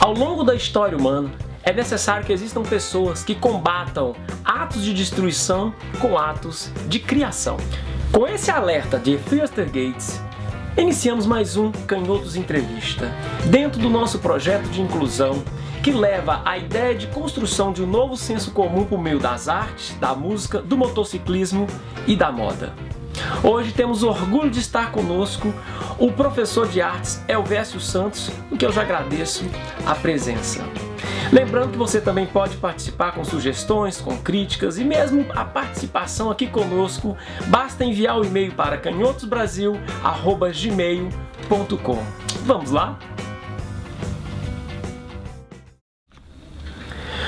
Ao longo da história humana, é necessário que existam pessoas que combatam atos de destruição com atos de criação. Com esse alerta de Theaster Gates, iniciamos mais um Canhotos Entrevista, dentro do nosso projeto de inclusão, que leva a ideia de construção de um novo senso comum por meio das artes, da música, do motociclismo e da moda. Hoje temos o orgulho de estar conosco o professor de artes Elvésio Santos, o que eu já agradeço a presença. Lembrando que você também pode participar com sugestões, com críticas e mesmo a participação aqui conosco, basta enviar o e-mail para canhotosbrasil@gmail.com. Vamos lá?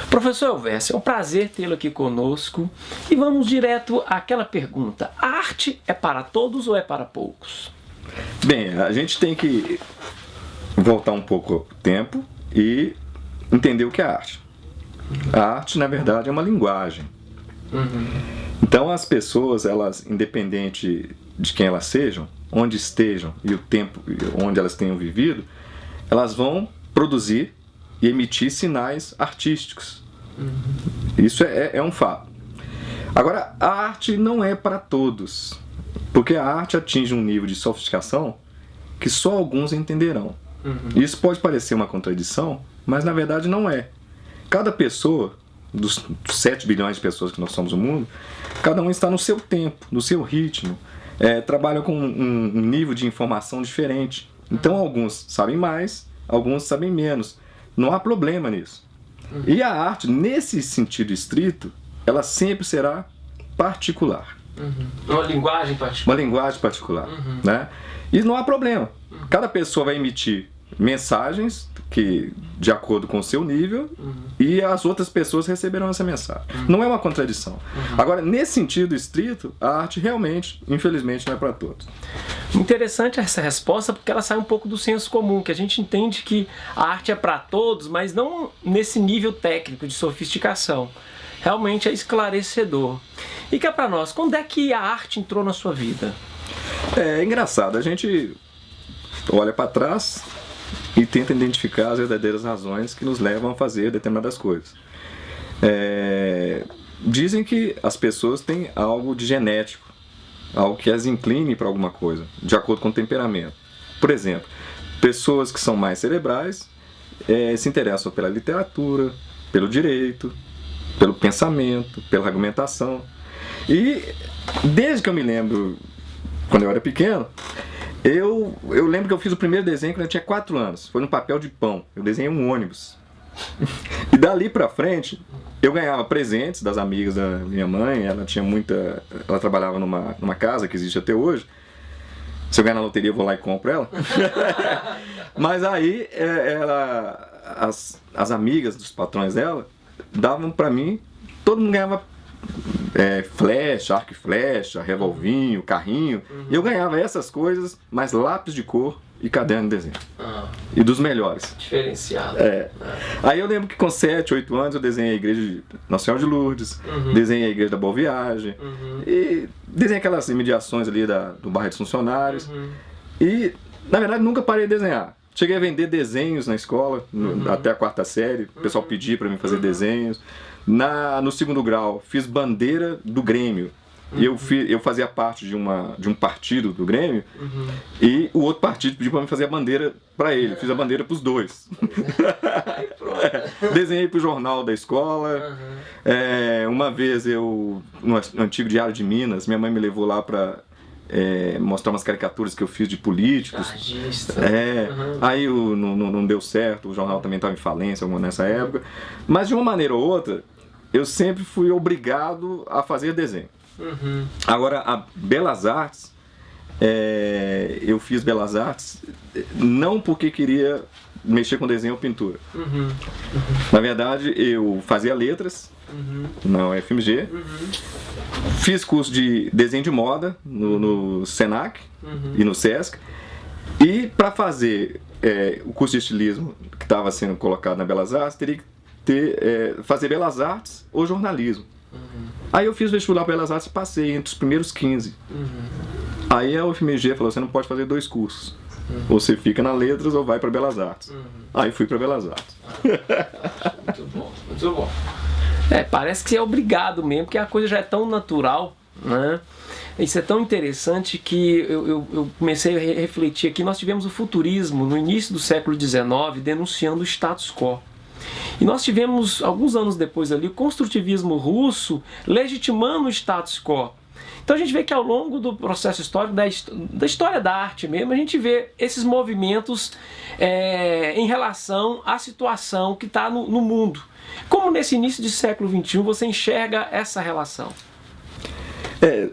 Professor Elvésio, é um prazer tê-lo aqui conosco e vamos direto àquela pergunta: a arte é para todos ou é para poucos? Bem, a gente tem que voltar um pouco o tempo e entender o que é arte. A arte, na verdade, é uma linguagem. Então as pessoas, elas, independente de quem elas sejam, onde estejam e o tempo onde elas tenham vivido, elas vão produzir e emitir sinais artísticos. Isso é um fato. Agora, a arte não é para todos, porque a arte atinge um nível de sofisticação que só alguns entenderão. Isso pode parecer uma contradição, mas na verdade não é. Cada pessoa, dos 7 bilhões de pessoas que nós somos no mundo, cada um está no seu tempo, no seu ritmo, trabalha com um nível de informação diferente. Então alguns sabem mais, alguns sabem menos. Não há problema nisso. E a arte, nesse sentido estrito, ela sempre será particular. Uma linguagem particular. Uma linguagem particular. Né? E não há problema. Cada pessoa vai emitir mensagens que, de acordo com o seu nível, e as outras pessoas receberão essa mensagem. Não é uma contradição. Agora, nesse sentido estrito, a arte realmente, infelizmente, não é para todos. Interessante essa resposta, porque ela sai um pouco do senso comum, que a gente entende que a arte é para todos, mas não nesse nível técnico de sofisticação. Realmente é esclarecedor. E que é para nós, quando é que a arte entrou na sua vida? É engraçado, a gente olha para trás e tenta identificar as verdadeiras razões que nos levam a fazer determinadas coisas. Dizem que as pessoas têm algo de genético, algo que as incline para alguma coisa, de acordo com o temperamento. Por exemplo, pessoas que são mais cerebrais se interessam pela literatura, pelo direito, pelo pensamento, pela argumentação. E desde que eu me lembro, quando eu era pequeno, eu lembro que eu fiz o primeiro desenho quando eu tinha 4 anos. Foi no papel de pão. Eu desenhei um ônibus. E dali pra frente, eu ganhava presentes das amigas da minha mãe. Ela tinha muita... Ela trabalhava numa casa que existe até hoje. Se eu ganhar na loteria, eu vou lá e compro ela. Mas aí, as amigas dos patrões dela davam pra mim. Todo mundo ganhava flecha, arco e flecha, revolvinho, carrinho. E eu ganhava essas coisas, mais lápis de cor e caderno de desenho. E dos melhores. Diferenciado. Aí eu lembro que com 7, 8 anos eu desenhei a igreja de Nossa Senhora de Lourdes, desenhei a igreja da Boa Viagem, e desenhei aquelas imediações ali do bairro dos Funcionários. E, na verdade, nunca parei de desenhar. Cheguei a vender desenhos na escola, até a 4ª série. O pessoal pedia para mim fazer desenhos. No 2º grau, fiz bandeira do Grêmio. E eu fazia parte de um partido do Grêmio. E o outro partido pediu para mim fazer a bandeira para ele. Fiz a bandeira para os dois. Desenhei para o jornal da escola. Uma vez no antigo Diário de Minas, minha mãe me levou lá para mostrar umas caricaturas que eu fiz de políticos. Aí não deu certo, o jornal também estava em falência nessa época. Mas de uma maneira ou outra, eu sempre fui obrigado a fazer desenho. Agora, a Belas Artes, eu fiz Belas Artes não porque queria mexer com desenho ou pintura. Na verdade, eu fazia letras na UFMG, fiz curso de desenho de moda no Senac e no Sesc, e para fazer o curso de estilismo que estava sendo colocado na Belas Artes, teria que fazer Belas Artes ou jornalismo. Aí eu fiz vestibular para Belas Artes e passei entre os primeiros 15. Aí a UFMG falou: você não pode fazer 2 cursos. Ou você fica na letras ou vai para Belas Artes. Aí fui para Belas Artes. Muito bom, muito bom. Parece que você é obrigado mesmo, porque a coisa já é tão natural, né? Isso é tão interessante que eu comecei a refletir aqui. Nós tivemos o futurismo no início do século XIX denunciando o status quo. E nós tivemos, alguns anos depois ali, o construtivismo russo legitimando o status quo. Então a gente vê que ao longo do processo histórico, da história da arte mesmo, a gente vê esses movimentos em relação à situação que está no mundo. Como nesse início do século XXI você enxerga essa relação?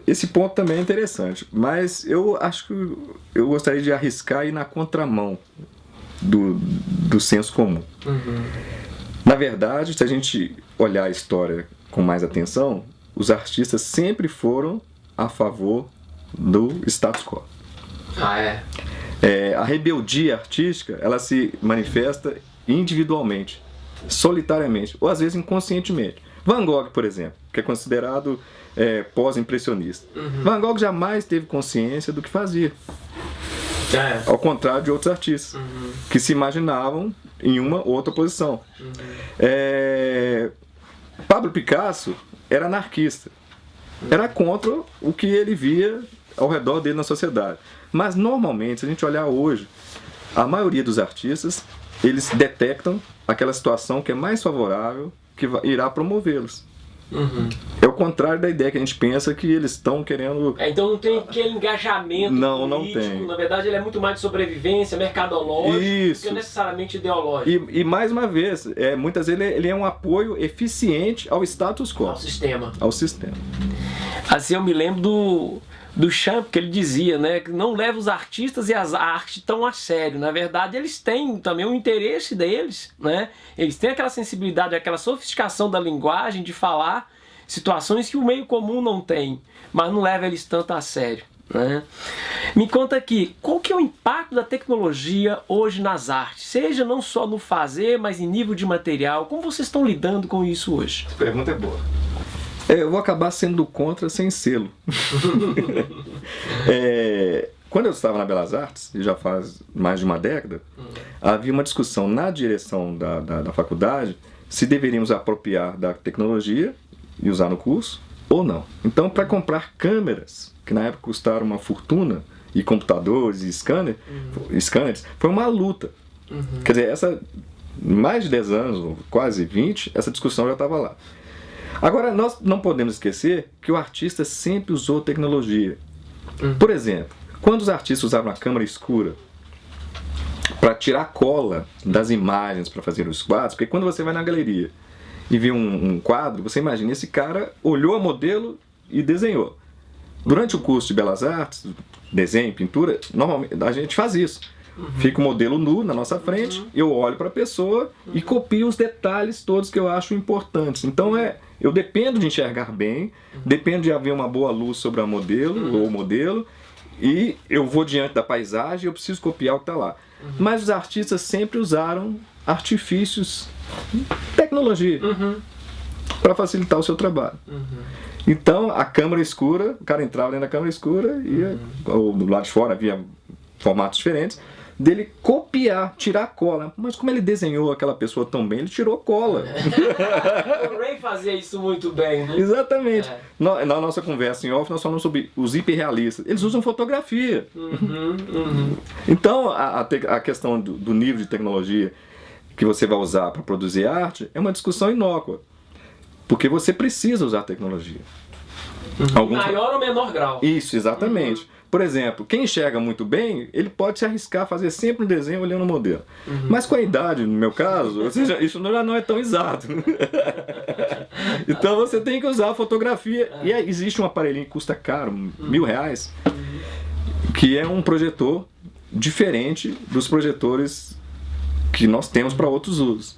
Esse ponto também é interessante, mas eu acho que eu gostaria de arriscar ir na contramão do senso comum. Na verdade, se a gente olhar a história com mais atenção, os artistas sempre foram a favor do status quo. A rebeldia artística, ela se manifesta individualmente, solitariamente, ou às vezes inconscientemente. Van Gogh, por exemplo, que é considerado pós-impressionista. Van Gogh jamais teve consciência do que fazia. Ao contrário de outros artistas que se imaginavam em uma outra posição. Pablo Picasso era anarquista. Era contra o que ele via ao redor dele na sociedade. Mas normalmente, se a gente olhar hoje, a maioria dos artistas, eles detectam aquela situação que é mais favorável, que irá promovê-los. É o contrário da ideia que a gente pensa que eles estão querendo... Então não tem aquele engajamento político, não tem. Na verdade ele é muito mais de sobrevivência, mercadológico, do que necessariamente ideológico. E mais uma vez, muitas vezes ele é um apoio eficiente ao status quo. Ao sistema. Assim eu me lembro do Champ, que ele dizia, né, que não leva os artistas e a arte tão a sério. Na verdade, eles têm também o interesse deles, né? Eles têm aquela sensibilidade, aquela sofisticação da linguagem, de falar situações que o meio comum não tem, mas não leva eles tanto a sério, né? Me conta aqui, qual que é o impacto da tecnologia hoje nas artes? Seja não só no fazer, mas em nível de material. Como vocês estão lidando com isso hoje? Essa pergunta é boa. Eu vou acabar sendo contra sem selo. Quando eu estava na Belas Artes, e já faz mais de uma década, havia uma discussão na direção da faculdade se deveríamos apropriar da tecnologia e usar no curso ou não. Então, para comprar câmeras, que na época custaram uma fortuna, e computadores e scanners, foi uma luta. Quer dizer, mais de 10 anos, quase 20, essa discussão já estava lá. Agora, nós não podemos esquecer que o artista sempre usou tecnologia. Por exemplo, quando os artistas usavam a câmera escura para tirar cola das imagens para fazer os quadros, porque quando você vai na galeria e vê um quadro, você imagina, esse cara olhou a modelo e desenhou. Durante o curso de Belas Artes, desenho, pintura, normalmente a gente faz isso. Fica o modelo nu na nossa frente, eu olho para a pessoa e copio os detalhes todos que eu acho importantes. Então eu dependo de enxergar bem, dependo de haver uma boa luz sobre a modelo ou o modelo, e eu vou diante da paisagem e eu preciso copiar o que está lá. Mas os artistas sempre usaram artifícios, tecnologia, para facilitar o seu trabalho. Então a câmera escura, o cara entrava dentro da câmera escura e ou do lado de fora havia formatos diferentes, dele copiar, tirar cola. Mas como ele desenhou aquela pessoa tão bem, ele tirou cola. O Ray fazia isso muito bem, né? Exatamente. Na nossa conversa em off, nós falamos sobre os hiperrealistas. Eles usam fotografia. Então, a questão do nível de tecnologia que você vai usar para produzir arte é uma discussão inócua. Porque você precisa usar tecnologia. Em maior ou menor grau. Isso, exatamente. Por exemplo, quem enxerga muito bem, ele pode se arriscar a fazer sempre um desenho olhando o modelo. Mas com a idade, no meu caso, ou seja, isso já não é tão exato. Então você tem que usar a fotografia. E existe um aparelhinho que custa caro, R$1.000, que é um projetor diferente dos projetores que nós temos para outros usos.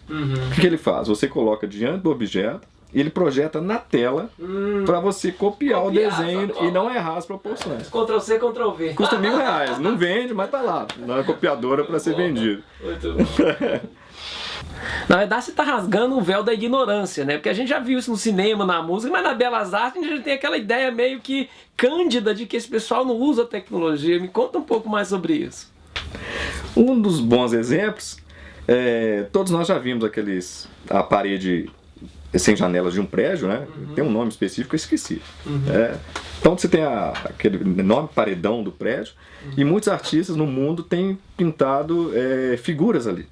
O que ele faz? Você coloca diante do objeto, e ele projeta na tela para você copiar o desenho e não errar as proporções. Ctrl+C, Ctrl+V. Custa R$1.000, não vende, mas tá lá, na copiadora para ser vendido. Muito bom. Na verdade, você está rasgando o véu da ignorância, né? Porque a gente já viu isso no cinema, na música, mas na Belas Artes a gente tem aquela ideia meio que cândida de que esse pessoal não usa tecnologia. Me conta um pouco mais sobre isso. Um dos bons exemplos, todos nós já vimos a parede sem janelas de um prédio, né? Tem um nome específico, eu esqueci. Então você tem aquele enorme paredão do prédio e muitos artistas no mundo têm pintado figuras ali.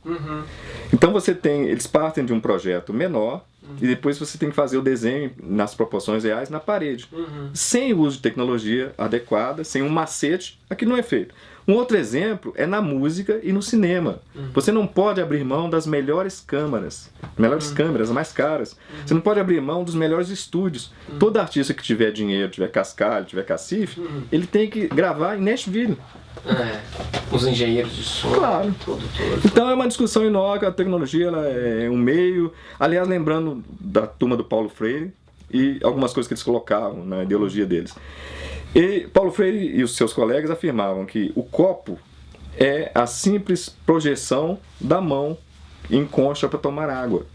Então eles partem de um projeto menor e depois você tem que fazer o desenho nas proporções reais na parede. Sem o uso de tecnologia adequada, sem um macete, aquilo não é feito. Um outro exemplo é na música e no cinema. Você não pode abrir mão das melhores câmeras, as mais caras. Você não pode abrir mão dos melhores estúdios. Todo artista que tiver dinheiro, tiver cascalho, tiver cacife, ele tem que gravar em Nashville. Os engenheiros de som, claro. produtores. Então é uma discussão enorme, a tecnologia ela é um meio. Aliás, lembrando da turma do Paulo Freire e algumas coisas que eles colocavam na ideologia deles. E Paulo Freire e os seus colegas afirmavam que o copo é a simples projeção da mão em concha para tomar água.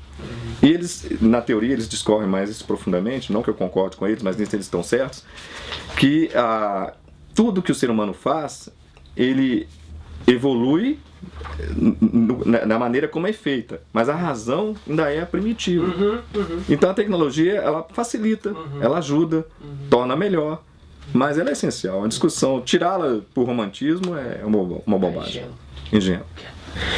E eles, na teoria, eles discorrem mais isso profundamente, não que eu concorde com eles, mas nisso eles estão certos, que tudo que o ser humano faz, ele evolui na maneira como é feita, mas a razão ainda é primitiva. Então a tecnologia, ela facilita, ela ajuda, torna melhor, mas ela é essencial. A discussão, tirá-la por romantismo é uma bobagem. Ingênuo.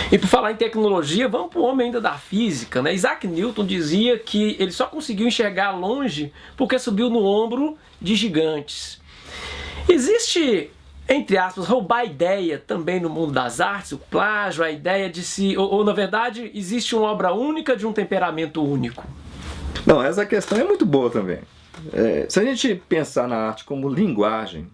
E por falar em tecnologia, vamos para o homem ainda da física, né? Isaac Newton dizia que ele só conseguiu enxergar longe porque subiu no ombro de gigantes. Existe, entre aspas, roubar ideia também no mundo das artes, o plágio, a ideia de ou na verdade, existe uma obra única de um temperamento único? Não, essa questão é muito boa também. Se a gente pensar na arte como linguagem,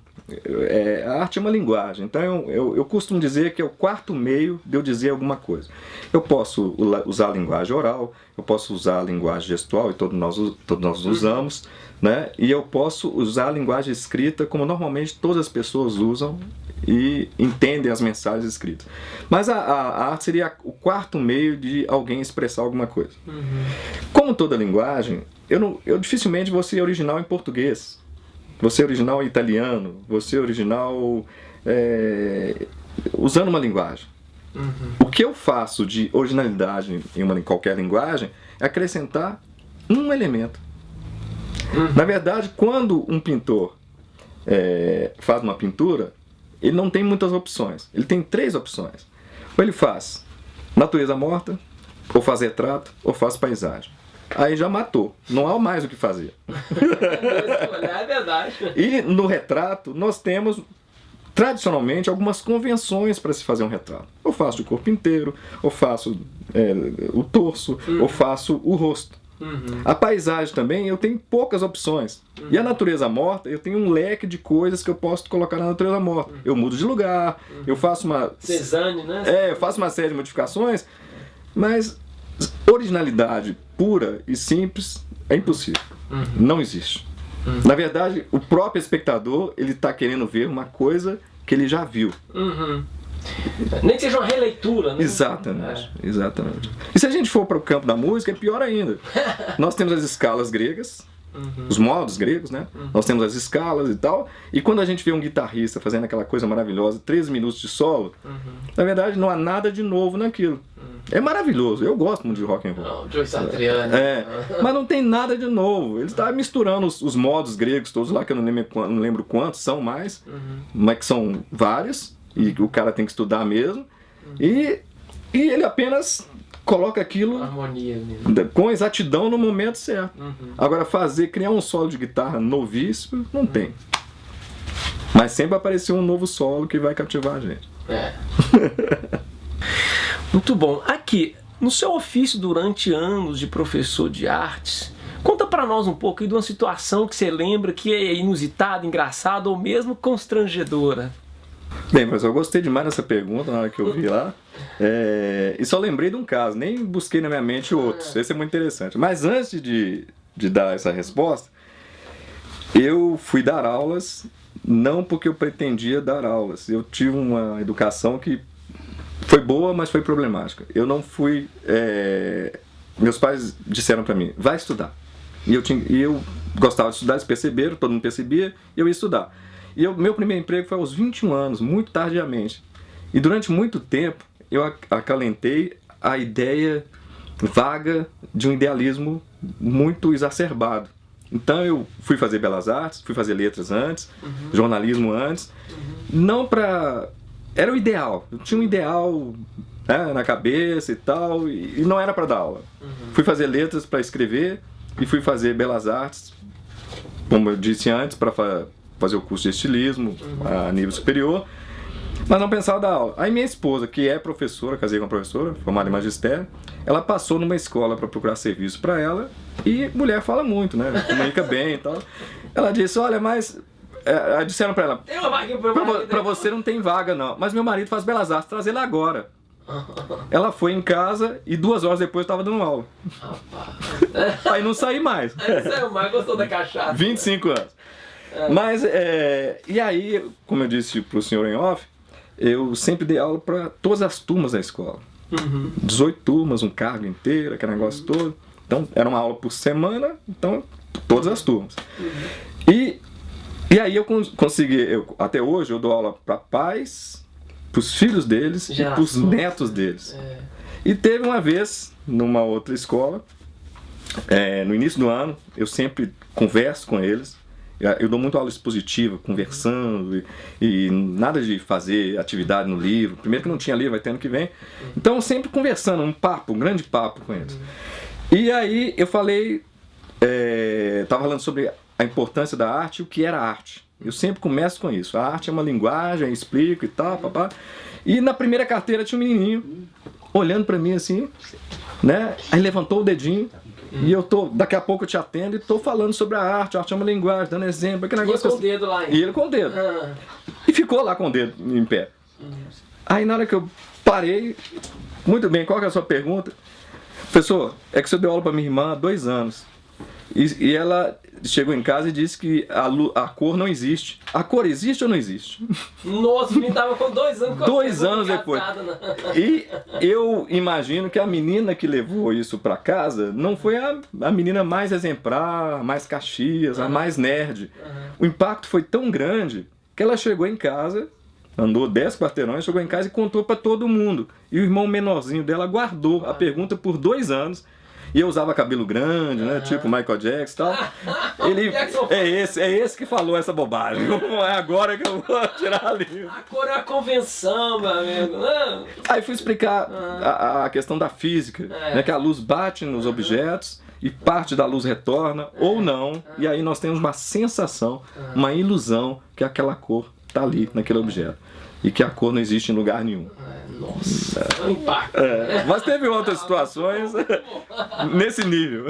a arte é uma linguagem, então eu costumo dizer que é o quarto meio de eu dizer alguma coisa. Eu posso usar a linguagem oral, eu posso usar a linguagem gestual, e todos nós usamos, né? E eu posso usar a linguagem escrita como normalmente todas as pessoas usam e entendem as mensagens escritas. Mas a arte seria o quarto meio de alguém expressar alguma coisa. Como toda linguagem, eu dificilmente vou ser original em português, vou ser original em italiano, vou ser original usando uma linguagem. O que eu faço de originalidade em qualquer linguagem é acrescentar um elemento. Na verdade, quando um pintor faz uma pintura, ele não tem muitas opções. Ele tem 3 opções. Ou ele faz natureza morta, ou faz retrato, ou faz paisagem. Aí já matou. Não há mais o que fazer. É verdade. E no retrato, nós temos, tradicionalmente, algumas convenções para se fazer um retrato. Eu faço o corpo inteiro, ou faço o torso, ou faço o rosto. A paisagem também, eu tenho poucas opções. E a natureza morta, eu tenho um leque de coisas que eu posso colocar na natureza morta. Eu mudo de lugar, eu faço uma... Cézanne, né? Eu faço uma série de modificações, mas originalidade pura e simples é impossível. Não existe. Na verdade, o próprio espectador, ele está querendo ver uma coisa que ele já viu. Nem que seja uma releitura, né? Exatamente. E se a gente for para o campo da música, é pior ainda. Nós temos as escalas gregas, os modos gregos, né? Nós temos as escalas e tal, e quando a gente vê um guitarrista fazendo aquela coisa maravilhosa, 13 minutos de solo, na verdade não há nada de novo naquilo. É maravilhoso, eu gosto muito de rock and roll. Joe Satriani. Mas não tem nada de novo. Ele está misturando os modos gregos todos lá, que eu não lembro quantos são mais, mas que são vários, e o cara tem que estudar mesmo, e ele apenas coloca aquilo harmonia mesmo, com exatidão no momento certo. Agora criar um solo de guitarra novíssimo, não tem. Mas sempre apareceu um novo solo que vai cativar a gente. Muito bom. Aqui, no seu ofício durante anos de professor de artes, conta pra nós um pouco aí de uma situação que você lembra que é inusitada, engraçada ou mesmo constrangedora. Bem, professor, eu gostei demais dessa pergunta na hora que eu vi lá. E só lembrei de um caso, nem busquei na minha mente outros. Esse é muito interessante. Mas antes de dar essa resposta, eu fui dar aulas, não porque eu pretendia dar aulas. Eu tive uma educação que foi boa, mas foi problemática. Eu não fui... meus pais disseram para mim, vai estudar. E eu gostava de estudar, eles perceberam, todo mundo percebia, e eu ia estudar. E meu primeiro emprego foi aos 21 anos, muito tardiamente. E durante muito tempo eu acalentei a ideia vaga de um idealismo muito exacerbado. Então eu fui fazer belas artes, fui fazer letras antes, jornalismo antes, não para... Era o ideal, eu tinha um ideal, né, na cabeça e tal, e não era para dar aula. Fui fazer letras para escrever e fui fazer belas artes, como eu disse antes, para fazer o curso de estilismo a nível superior, mas não pensava dar aula. Aí minha esposa, que é professora, casei com uma professora, formada em magistério, ela passou numa escola para procurar serviço para ela, e mulher fala muito, né? Comunica bem e tal. Ela disse, olha, mas... disseram para ela, para você não tem vaga não, mas meu marido faz belas artes, traz ele agora. Ela foi em casa e 2 horas depois estava dando aula. Aí não saí mais. Mas gostou da cachaça. 25 anos. Mas, e aí, como eu disse para o senhor em off, eu sempre dei aula para todas as turmas da escola. 18 turmas, um cargo inteiro, aquele negócio todo. Então, era uma aula por semana, então, todas as turmas. E aí eu consegui, até hoje eu dou aula para pais, para os filhos deles e para os netos deles. E teve uma vez, numa outra escola, no início do ano, eu sempre converso com eles. Eu dou muito aula expositiva, conversando, e nada de fazer atividade no livro. Primeiro que não tinha livro, vai ter ano que vem. Então, sempre conversando, um grande papo com eles. E aí eu falei, estava falando sobre a importância da arte e o que era arte. Eu sempre começo com isso. A arte é uma linguagem, eu explico e tal, papá. E na primeira carteira tinha um menininho olhando para mim assim, né? Aí levantou o dedinho. E daqui a pouco eu te atendo e tô falando sobre a arte é uma linguagem, dando exemplo, aquele negócio. E com o dedo lá. E ele com o dedo. E ficou lá com o dedo em pé. Aí na hora que eu parei, muito bem, qual que é a sua pergunta? Professor, é que você deu aula para minha irmã há 2 anos. E ela chegou em casa e disse que a cor não existe. A cor existe ou não existe? Nossa, o menino tava com 2 anos. 2 anos depois. E eu imagino que a menina que levou isso para casa não foi a menina mais exemplar, mais Caxias, a mais nerd. O impacto foi tão grande que ela chegou em casa, andou 10 quarteirões, chegou em casa e contou para todo mundo. E o irmão menorzinho dela guardou a pergunta por 2 anos. E eu usava cabelo grande, né? Tipo Michael Jackson e tal. Ele é esse que falou essa bobagem. É agora que eu vou tirar a língua. A cor é uma convenção, meu amigo. Aí fui explicar a questão da física, né? Que a luz bate nos objetos e parte da luz retorna ou não. E aí nós temos uma sensação, uma ilusão que aquela cor está ali naquele objeto. E que a cor não existe em lugar nenhum. Nossa, é um impacto. Mas teve outras situações nesse nível.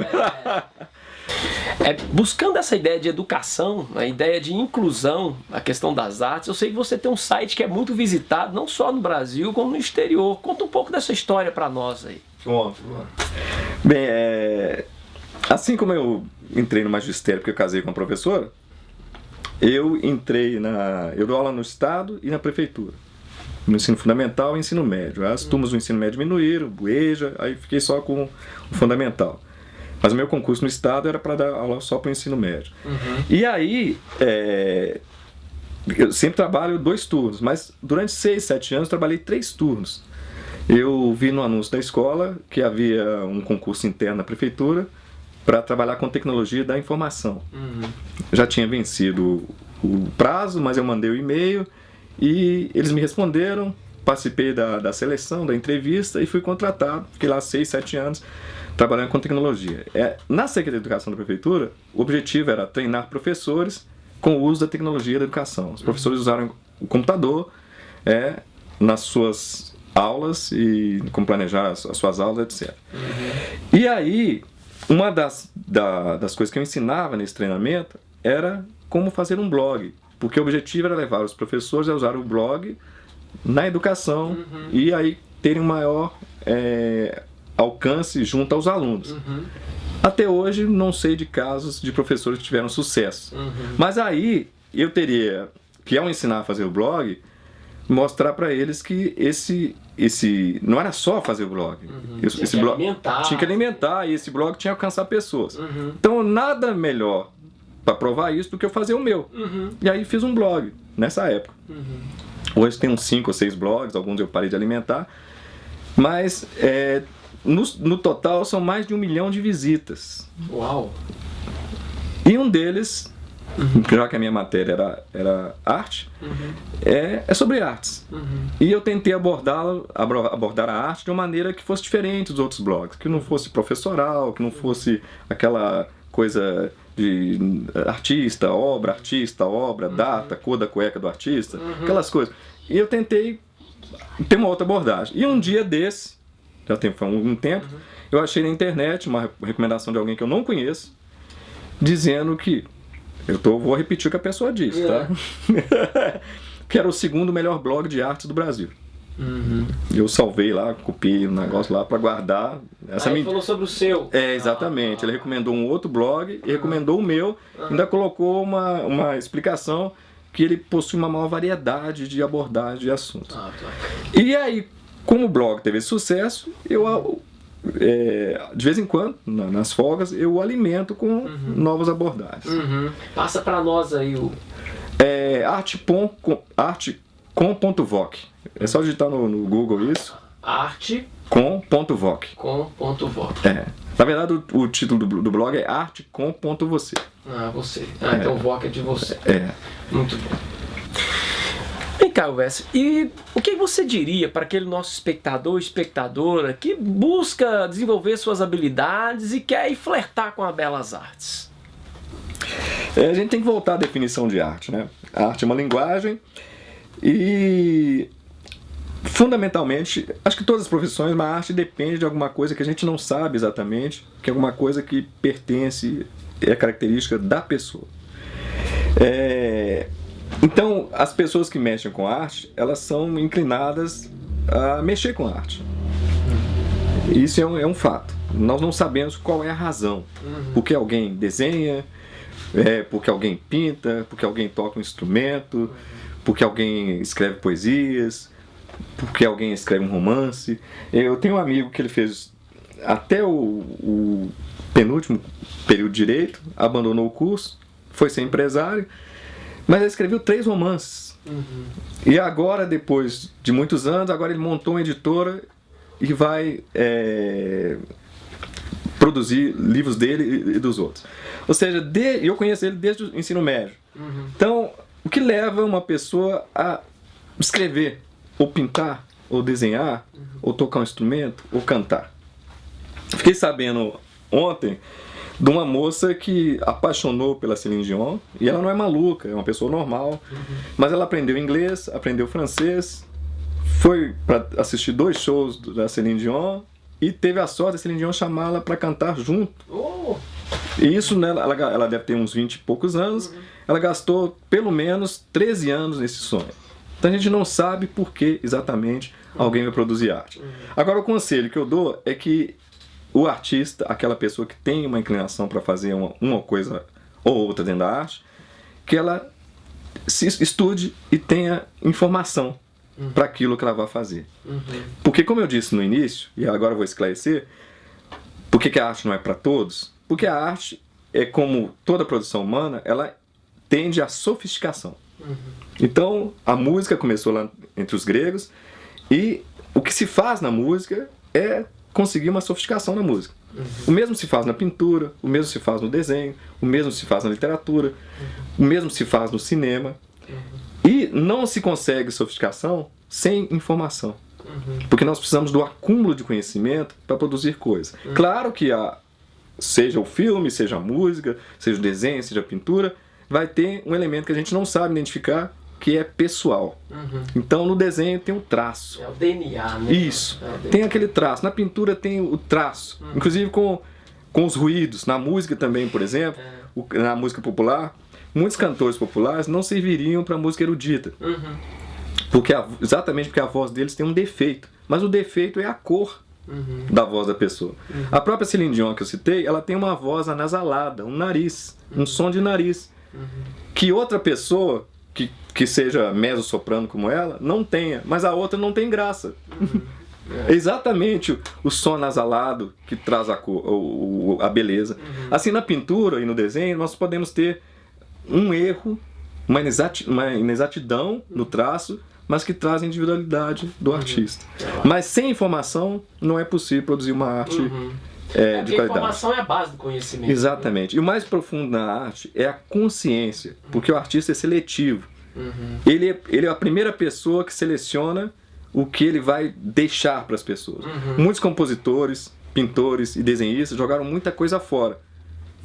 Buscando essa ideia de educação, a ideia de inclusão, a questão das artes, eu sei que você tem um site que é muito visitado, não só no Brasil, como no exterior. Conta um pouco dessa história para nós aí. Bem, assim como eu entrei no magistério porque eu casei com uma professora, eu dou aula no estado e na prefeitura, no ensino fundamental e ensino médio. As turmas do ensino médio diminuíram, EJA, aí fiquei só com o fundamental. Mas o meu concurso no estado era para dar aula só para o ensino médio. E aí, eu sempre trabalho 2 turnos, mas durante 6, 7 anos trabalhei 3 turnos. Eu vi no anúncio da escola que havia um concurso interno na prefeitura para trabalhar com tecnologia da informação. Já tinha vencido o prazo, mas eu mandei o e-mail e eles me responderam, participei da seleção, da entrevista e fui contratado. Fiquei lá 6, 7 anos trabalhando com tecnologia. Na Secretaria de Educação da Prefeitura, o objetivo era treinar professores com o uso da tecnologia da educação. Os professores usaram o computador nas suas aulas e como planejar as suas aulas, etc. E aí, uma das coisas que eu ensinava nesse treinamento era como fazer um blog, porque o objetivo era levar os professores a usar o blog na educação e aí terem um maior alcance junto aos alunos. Até hoje não sei de casos de professores que tiveram sucesso, mas aí eu teria que, ao ensinar a fazer o blog, mostrar para eles que esse não era só fazer o blog. Esse blog tinha que alimentar e esse blog tinha que alcançar pessoas. Então nada melhor para provar isso do que eu fazer o meu. E aí fiz um blog nessa época. Hoje tem uns 5 ou 6 blogs, alguns eu parei de alimentar, mas no total são mais de 1 milhão de visitas. Uau! E um deles, já que a minha matéria era arte, é sobre artes. E eu tentei abordar a arte de uma maneira que fosse diferente dos outros blogs, que não fosse professoral, que não fosse aquela coisa de artista, obra, data, cor da cueca do artista, aquelas coisas. E eu tentei ter uma outra abordagem. E um dia desse, já tem um tempo, eu achei na internet uma recomendação de alguém que eu não conheço, dizendo que, vou repetir o que a pessoa disse, tá? Que era o 2º melhor blog de arte do Brasil. Eu salvei lá, copiei um negócio lá pra guardar. Aí falou sobre o seu. Exatamente. Ele recomendou um outro blog e recomendou o meu. Ainda colocou uma explicação que ele possui uma maior variedade de abordagem de assuntos. E aí, como o blog teve esse sucesso, eu de vez em quando, nas folgas, eu o alimento com novas abordagens. Passa pra nós aí o... Arte.com.voc. É só digitar no Google isso. Arte.com.voc. Na verdade, o título do blog é arte.com.você. Você. Então o voc é de você. Muito bom. Vem cá, Elvésio, e o que você diria para aquele nosso espectador, espectadora, que busca desenvolver suas habilidades e quer ir flertar com as belas artes? A gente tem que voltar à definição de arte, né? A arte é uma linguagem e, fundamentalmente, acho que todas as profissões, mas a arte depende de alguma coisa que a gente não sabe exatamente, que é alguma coisa que pertence, é característica da pessoa. Então, as pessoas que mexem com arte, elas são inclinadas a mexer com arte. Isso é um fato. Nós não sabemos qual é a razão. Porque alguém desenha, porque alguém pinta, porque alguém toca um instrumento, porque alguém escreve poesias, porque alguém escreve um romance. Eu tenho um amigo que ele fez até o penúltimo período de direito, abandonou o curso, foi ser empresário, mas ele escreveu 3 romances. E agora, depois de muitos anos, agora ele montou uma editora e vai produzir livros dele e dos outros. Ou seja, eu conheço ele desde o ensino médio. Então, o que leva uma pessoa a escrever, ou pintar, ou desenhar, ou tocar um instrumento, ou cantar? Fiquei sabendo ontem de uma moça que apaixonou pela Céline Dion, e ela não é maluca, é uma pessoa normal, mas ela aprendeu inglês, aprendeu francês, foi para assistir 2 shows da Céline Dion e teve a sorte da Céline Dion chamá-la para cantar junto. E isso, né, ela deve ter uns 20 e poucos anos, ela gastou pelo menos 13 anos nesse sonho. Então a gente não sabe por que exatamente alguém vai produzir arte. Agora, o conselho que eu dou é que o artista, aquela pessoa que tem uma inclinação para fazer uma coisa ou outra dentro da arte, que ela se estude e tenha informação para aquilo que ela vai fazer. Porque, como eu disse no início, e agora eu vou esclarecer, por que a arte não é para todos? Porque a arte é como toda produção humana, ela tende à sofisticação. Então, a música começou lá entre os gregos, e o que se faz na música é conseguir uma sofisticação na música. O mesmo se faz na pintura, o mesmo se faz no desenho, o mesmo se faz na literatura, o mesmo se faz no cinema. E não se consegue sofisticação sem informação. Porque nós precisamos do acúmulo de conhecimento para produzir coisas. Claro que seja o filme, seja a música, seja o desenho, seja a pintura, vai ter um elemento que a gente não sabe identificar, que é pessoal. Então, no desenho tem o traço. É o DNA, né? Isso. Tem aquele traço. Na pintura tem o traço. Inclusive com os ruídos. Na música também, por exemplo, na música popular, muitos cantores populares não serviriam para música erudita. Exatamente porque a voz deles tem um defeito. Mas o defeito é a cor da voz da pessoa. A própria Céline Dion que eu citei, ela tem uma voz anasalada, um nariz, um som de nariz. Que outra pessoa que seja mezzo-soprano como ela, não tenha, mas a outra não tem graça. É exatamente o som nasalado que traz a beleza. Assim, na pintura e no desenho, nós podemos ter um erro, uma inexatidão no traço, mas que traz a individualidade do artista. Mas sem informação não é possível produzir uma arte de qualidade. A informação é a base do conhecimento. Exatamente. E o mais profundo na arte é a consciência, porque o artista é seletivo. Ele é a primeira pessoa que seleciona o que ele vai deixar para as pessoas. Muitos compositores, pintores e desenhistas jogaram muita coisa fora,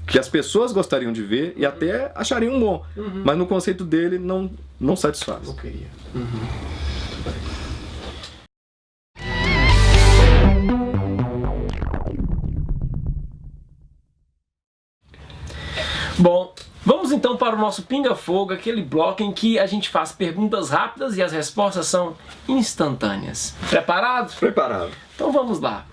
que as pessoas gostariam de ver e até achariam bom, mas no conceito dele não satisfaz. Não queria. Bom, vamos então para o nosso Pinga Fogo, aquele bloco em que a gente faz perguntas rápidas e as respostas são instantâneas. Preparados? Preparado. Então vamos lá.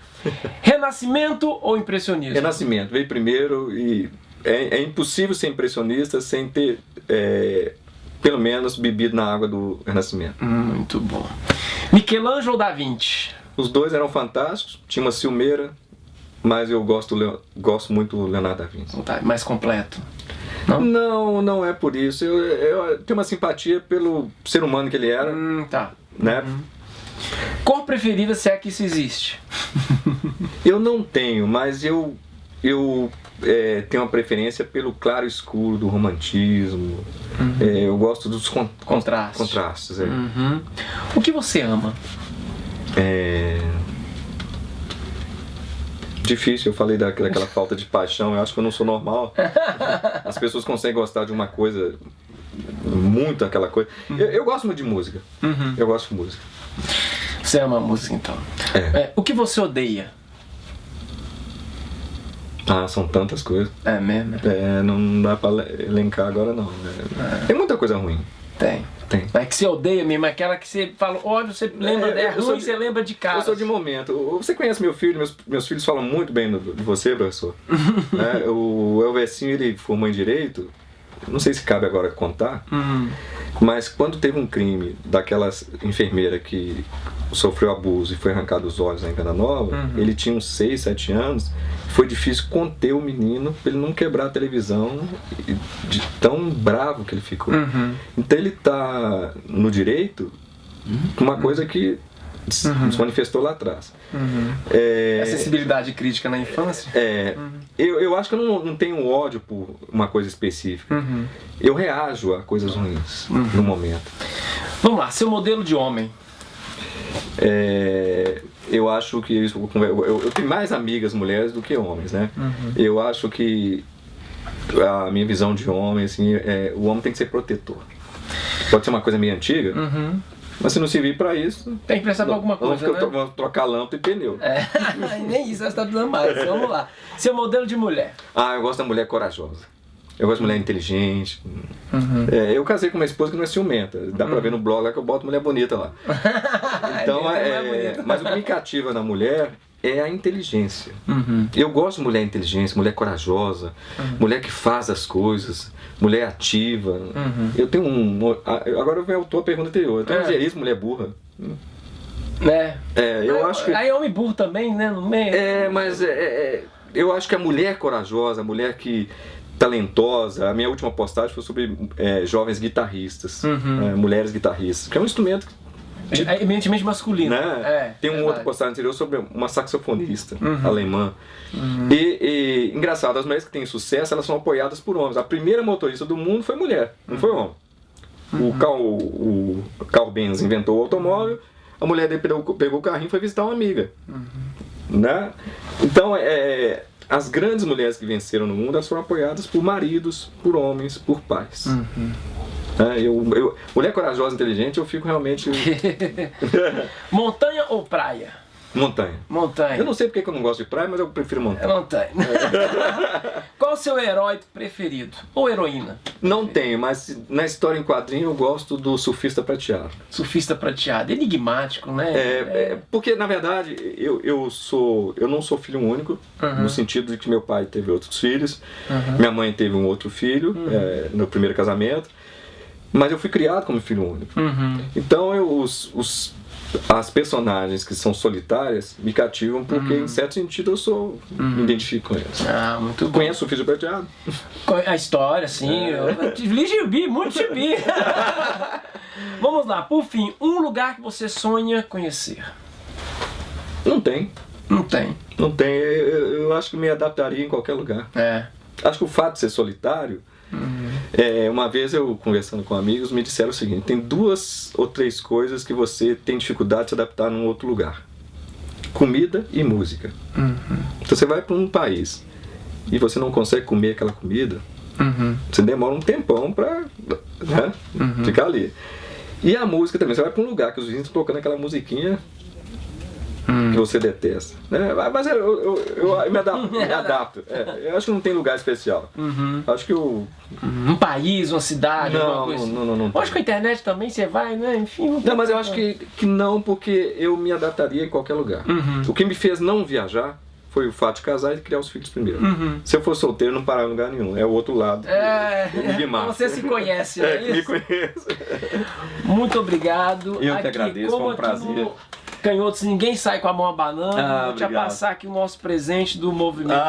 Renascimento ou impressionismo? Renascimento veio primeiro e é impossível ser impressionista sem ter, pelo menos, bebido na água do Renascimento. Muito bom. Michelangelo ou Da Vinci? Os dois eram fantásticos, tinha uma ciumeira, mas eu gosto muito do Leonardo da Vinci. Tá, mais completo. Não é por isso. Eu tenho uma simpatia pelo ser humano que ele era. Tá. Né? Cor preferida, se é que isso existe? Eu não tenho, mas eu tenho uma preferência pelo claro e escuro, do romantismo. Eu gosto dos contrastes. O que você ama? Difícil, eu falei daquela falta de paixão, eu acho que eu não sou normal. As pessoas conseguem gostar de uma coisa, muito aquela coisa. Eu gosto muito de música. Eu gosto de música. Você ama música, então. O que você odeia? São tantas coisas. É mesmo? Não dá pra elencar agora não. Tem muita coisa ruim. Tem. Mas que você odeia mesmo, aquela que você fala, olha, você lembra ruim, você lembra de cara. Eu sou de momento. Você conhece meu filho, meus filhos falam muito bem de você, professor. O Elvecinho, ele formou em Direito, não sei se cabe agora contar, mas quando teve um crime daquela enfermeira que sofreu abuso e foi arrancado os olhos na Venda Nova, ele tinha uns 6, 7 anos, foi difícil conter o menino para ele não quebrar a televisão de tão bravo que ele ficou. Então ele tá no direito uma coisa que se manifestou lá atrás. A sensibilidade crítica na infância? Eu acho que eu não tenho ódio por uma coisa específica. Eu reajo a coisas ruins no momento. Vamos lá, seu modelo de homem. Eu acho que eu tenho mais amigas mulheres do que homens, né? Eu acho que a minha visão de homem, assim, o homem tem que ser protetor. Pode ser uma coisa meio antiga, mas se não servir pra isso, tem que prestar pra alguma coisa, né? Vamos trocar lâmpada e pneu. Nem isso você tá precisando mais. Vamos lá. Seu modelo de mulher. Eu gosto da mulher corajosa. Eu gosto de mulher inteligente. Eu casei com uma esposa que não é ciumenta. Dá pra ver no blog lá que eu boto mulher bonita lá. Então, mas o que me cativa na mulher é a inteligência. Eu gosto de mulher inteligente, mulher corajosa, mulher que faz as coisas, mulher ativa. Eu tenho agora eu voltou a pergunta anterior. Eu tenho um ligeísmo, mulher burra. Eu acho que... Aí homem burro também, né? No meio. Mas eu acho que a mulher corajosa, a mulher que talentosa, a minha última postagem foi sobre jovens guitarristas, mulheres guitarristas, que é um instrumento eminentemente masculino. Tem outro postagem anterior sobre uma saxofonista alemã. E engraçado, as mulheres que têm sucesso, elas são apoiadas por homens. A primeira motorista do mundo foi mulher, não foi homem. O Carl Benz inventou o automóvel, a mulher dele pegou o carrinho e foi visitar uma amiga. Né? Então, as grandes mulheres que venceram no mundo, elas foram apoiadas por maridos, por homens, por pais. Mulher corajosa, inteligente, eu fico realmente... Montanha ou praia? Montanha. Eu não sei porque que eu não gosto de praia, mas eu prefiro montanha. Montanha. Qual o seu herói preferido? Ou heroína? Não tenho, mas na história em quadrinho eu gosto do Surfista Prateado. Surfista Prateado, enigmático, né? Porque na verdade eu não sou filho único, no sentido de que meu pai teve outros filhos, minha mãe teve um outro filho no primeiro casamento, mas eu fui criado como filho único. Então as personagens que são solitárias me cativam porque, em certo sentido, eu me identifico com elas. Muito bom. Conhece o Surfista Prateado? A história, sim. Eu li gibi, muito gibi. Vamos lá, por fim, um lugar que você sonha conhecer. Não tem. Não tem. Não tem. Eu acho que me adaptaria em qualquer lugar. Acho que o fato de ser solitário... uma vez eu, conversando com amigos, me disseram o seguinte: tem 2 ou 3 coisas que você tem dificuldade de se adaptar num outro lugar: comida e música. Então você vai para um país e você não consegue comer aquela comida, você demora um tempão para ficar ali. E a música também, você vai para um lugar que os vizinhos estão tocando aquela musiquinha que você detesta, né? Mas eu me adapto. Eu acho que não tem lugar especial. Acho que um país, uma cidade, alguma coisa assim. Não. Acho que com a internet também você vai, né? Enfim. Não, mas eu acho que não, porque eu me adaptaria em qualquer lugar. O que me fez não viajar foi o fato de casar e criar os filhos primeiro. Se eu fosse solteiro, eu não parava em lugar nenhum. É o outro lado. Você se conhece, né? Me conheço. Muito obrigado. Eu que agradeço, foi um prazer. Canhotos, ninguém sai com a mão abanando. Vou te obrigado. passar aqui o nosso presente do movimento.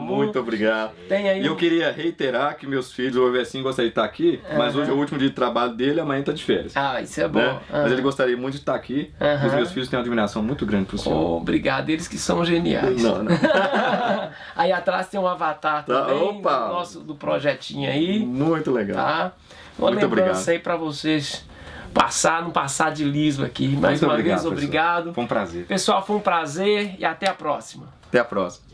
Muito obrigado. Tem aí. E eu queria reiterar que meus filhos, o Evercinho, gostaria de estar aqui, mas hoje é o último dia de trabalho dele, amanhã está de férias. Isso é bom. Né? Mas ele gostaria muito de estar aqui. Os meus filhos têm uma admiração muito grande pro senhor. Obrigado, eles que são geniais. Não. Aí atrás tem um avatar também do projetinho aí. Muito legal. Tá? Uma Muito lembrança obrigado aí pra vocês não passar de liso aqui. Mais muito uma vez, obrigado. obrigado. Foi um prazer. Pessoal, foi um prazer e até a próxima. Até a próxima.